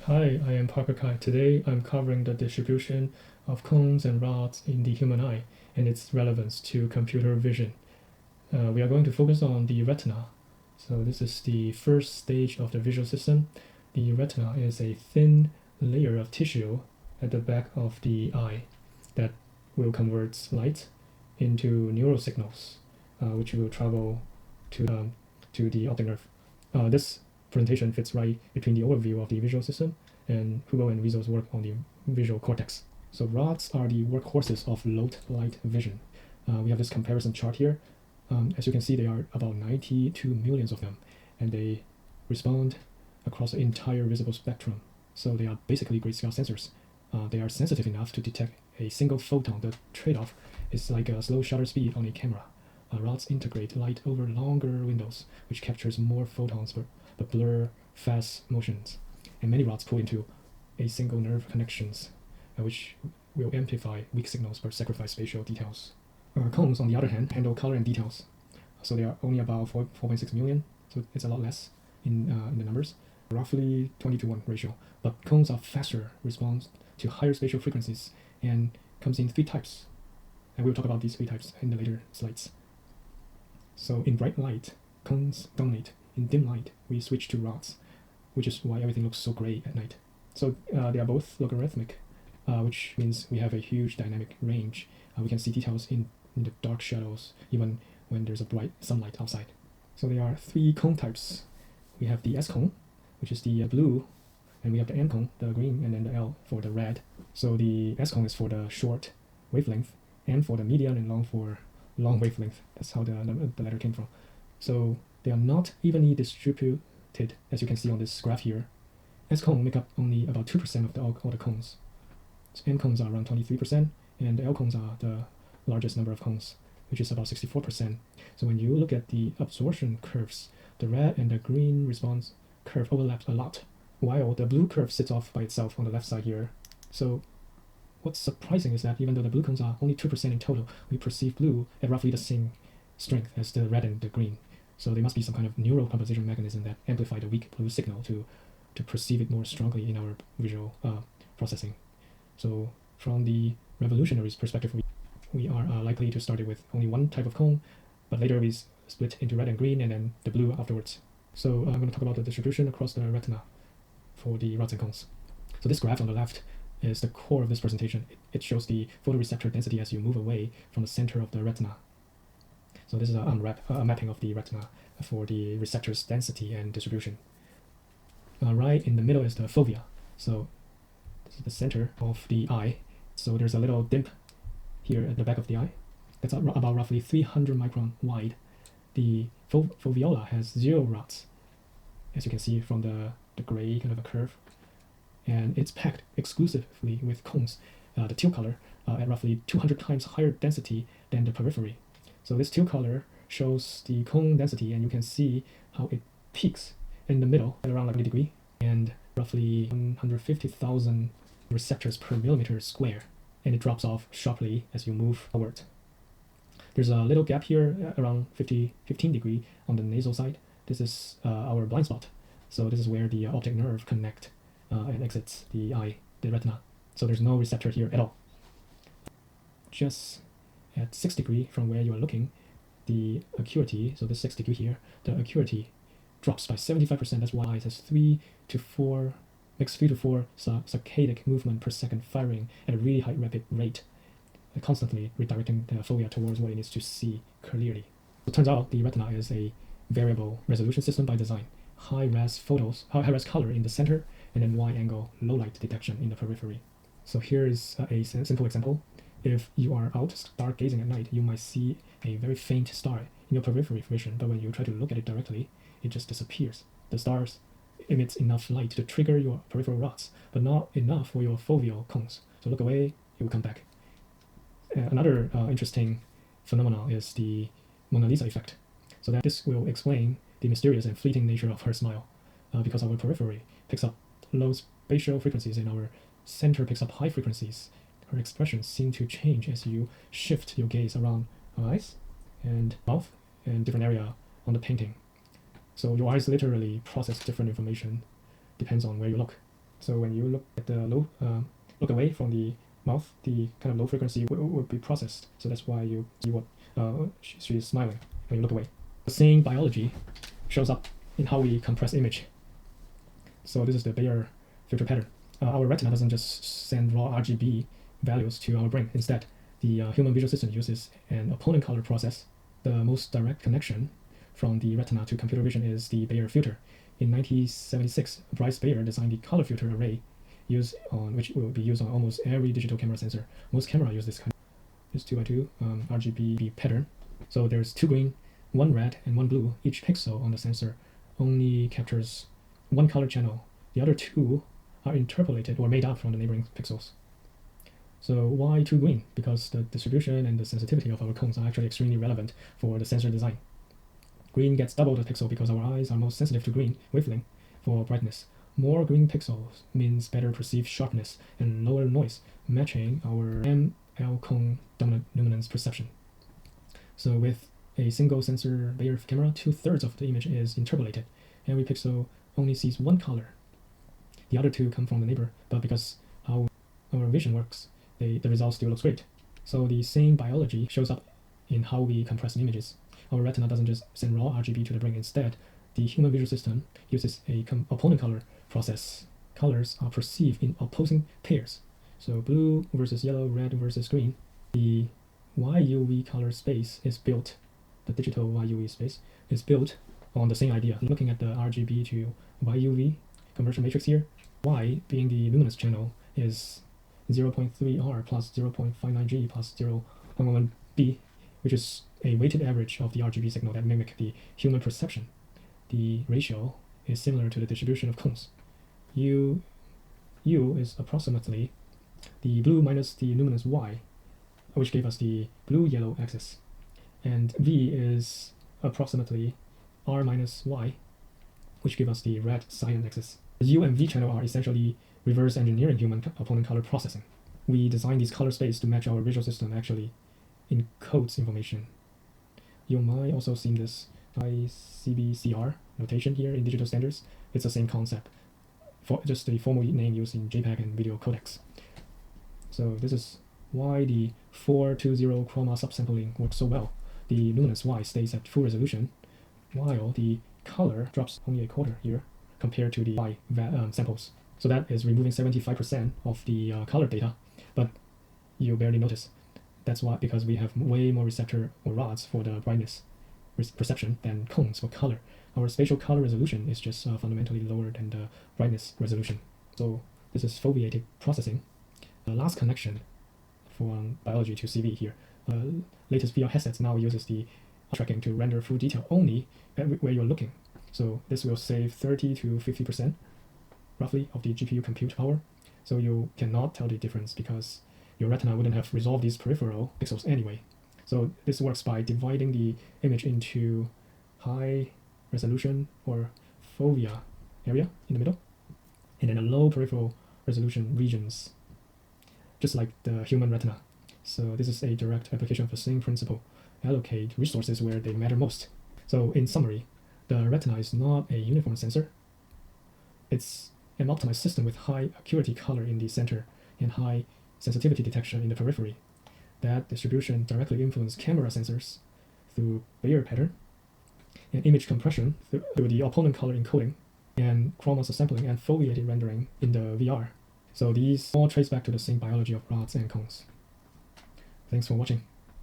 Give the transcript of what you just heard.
Hi, I am Parker Kai. Today I'm covering the distribution of cones and rods in the human eye and its relevance to computer vision. We are going to focus on the retina. So this is the first stage of the visual system. The retina is a thin layer of tissue at the back of the eye that will convert light into neural signals, which will travel to the optic nerve. This presentation fits right between the overview of the visual system and Hugo and Wiesel's work on the visual cortex. So rods are the workhorses of low light vision. We have this comparison chart here. As you can see, there are about 92 millions of them, and they respond across the entire visible spectrum. So they are basically grayscale sensors. They are sensitive enough to detect a single photon. The trade-off is like a slow shutter speed on a camera. Rods integrate light over longer windows, which captures more photons but blur fast motions. And many rods pull into a single nerve connections, which will amplify weak signals but sacrifice spatial details. Cones, on the other hand, handle color and details. So they are only about 4.6 million, so it's a lot less in the numbers, roughly 20-to-1 ratio. But cones are faster, respond to higher spatial frequencies, and comes in three types. And we'll talk about these three types in the later slides. So in bright light, cones dominate. In dim light, we switch to rods, which is why everything looks so gray at night. So they are both logarithmic, which means we have a huge dynamic range. We can see details in the dark shadows, even when there's a bright sunlight outside. So there are three cone types. We have the S cone, which is the blue, and we have the N cone, the green, and then the L for the red. So the S cone is for the short wavelength, N for the medium, and long for long wavelength. That's how the letter came from. So they are not evenly distributed, as you can see on this graph here. S cone make up only about 2% of all the cones. So N cones are around 23%, and the L cones are the largest number of cones, which is about 64%. So when you look at the absorption curves, the red and the green response curve overlaps a lot, while the blue curve sits off by itself on the left side here. So what's surprising is that even though the blue cones are only 2% in total, we perceive blue at roughly the same strength as the red and the green. So there must be some kind of neural composition mechanism that amplify the weak blue signal to perceive it more strongly in our visual processing. So from the revolutionaries' perspective, we are likely to start it with only one type of cone, but later we split into red and green and then the blue afterwards. So I'm going to talk about the distribution across the retina for the rods and cones. So this graph on the left is the core of this presentation. It shows the photoreceptor density as you move away from the center of the retina. So this is a mapping of the retina for the receptors density and distribution. Right in the middle is the fovea. So this is the center of the eye. So there's a little dimp here at the back of the eye. That's about roughly 300 micron wide. The foveola has 0 rods, as you can see from the gray kind of a curve. And it's packed exclusively with cones, the teal color, at roughly 200 times higher density than the periphery. So this teal color shows the cone density, and you can see how it peaks in the middle at around like 1 degree, and roughly 150,000 receptors per millimeter square, and it drops off sharply as you move forward. There's a little gap here around 15 degree on the nasal side. This is our blind spot. So this is where the optic nerve connect and exits the eye, the retina. So there's no receptor here at all. Just at 6 degree from where you are looking, the acuity, so this 6 degree here, the acuity drops by 75%. That's why it has 3 to 4 saccadic movement per second, firing at a really high rapid rate, constantly redirecting the fovea towards what it needs to see clearly. It turns out the retina is a variable resolution system by design. High-res color in the center, and then wide-angle low-light detection in the periphery. So here is a simple example. If you are out stargazing at night, you might see a very faint star in your periphery vision, but when you try to look at it directly, it just disappears. The stars emits enough light to trigger your peripheral rods, but not enough for your foveal cones. So look away, it will come back. Another interesting phenomenon is the Mona Lisa effect. So that this will explain the mysterious and fleeting nature of her smile, because our periphery picks up low spatial frequencies and our center picks up high frequencies. Her expressions seem to change as you shift your gaze around her eyes and mouth and different area on the painting. So your eyes literally process different information, depends on where you look. So when you look at the look away from the mouth, the kind of low frequency will be processed. So that's why you see what she's smiling when you look away. The same biology shows up in how we compress image. So this is the Bayer filter pattern. Our retina doesn't just send raw RGB values to our brain. Instead, the human visual system uses an opponent color process. The most direct connection from the retina to computer vision is the Bayer filter. In 1976, Bryce Bayer designed the color filter array, which will be used on almost every digital camera sensor. Most cameras use this 2x2 RGB pattern. So there's 2 green, 1 red, and 1 blue. Each pixel on the sensor only captures 1 color channel. The other 2 are interpolated or made up from the neighboring pixels. So why 2 green? Because the distribution and the sensitivity of our cones are actually extremely relevant for the sensor design. Green gets double the pixel because our eyes are most sensitive to green wavelength for brightness. More green pixels means better perceived sharpness and lower noise, matching our ML cone dominant luminance perception. So with a single sensor Bayer camera, 2/3 of the image is interpolated. Every pixel only sees 1 color. The other 2 come from the neighbor, but because how our vision works, the result still looks great. So the same biology shows up in how we compress images. Our retina doesn't just send raw RGB to the brain. Instead, the human visual system uses a opponent color process. Colors are perceived in opposing pairs. So blue versus yellow, red versus green. The YUV color space is built, the digital YUV space is built on the same idea. Looking at the RGB to YUV conversion matrix here, Y being the luminous channel is 0.3R plus 0.59G plus 0.11B, which is a weighted average of the RGB signal that mimic the human perception. The ratio is similar to the distribution of cones. U is approximately the blue minus the luminous Y, which gave us the blue-yellow axis. And V is approximately R minus Y, which give us the red cyan axis. The U and V channel are essentially reverse engineering human opponent color processing. We design these color space to match our visual system actually encodes information. You might also see this ICBCR notation here in digital standards. It's the same concept, for just the formal name used in JPEG and video codecs. So this is why the 420 chroma subsampling works so well. The luminous Y stays at full resolution, while the color drops only a quarter here compared to the Y samples. So that is removing 75% of the color data, but you barely notice. That's why, because we have way more receptor or rods for the brightness perception than cones for color. Our spatial color resolution is just fundamentally lower than the brightness resolution. So this is foveated processing. The last connection from biology to CV here. Latest VR headsets now uses the tracking to render full detail only where you're looking. So this will save 30 to 50% roughly of the GPU compute power. So you cannot tell the difference because your retina wouldn't have resolved these peripheral pixels anyway. So this works by dividing the image into high resolution or fovea area in the middle, and then a low peripheral resolution regions, just like the human retina. So this is a direct application of the same principle. Allocate resources where they matter most. So in summary, the retina is not a uniform sensor. It's an optimized system with high acuity color in the center and high sensitivity detection in the periphery. That distribution directly influences camera sensors through Bayer pattern, and image compression through the opponent color encoding, and chroma subsampling and foveated rendering in the VR. So these all trace back to the same biology of rods and cones. Thanks for watching.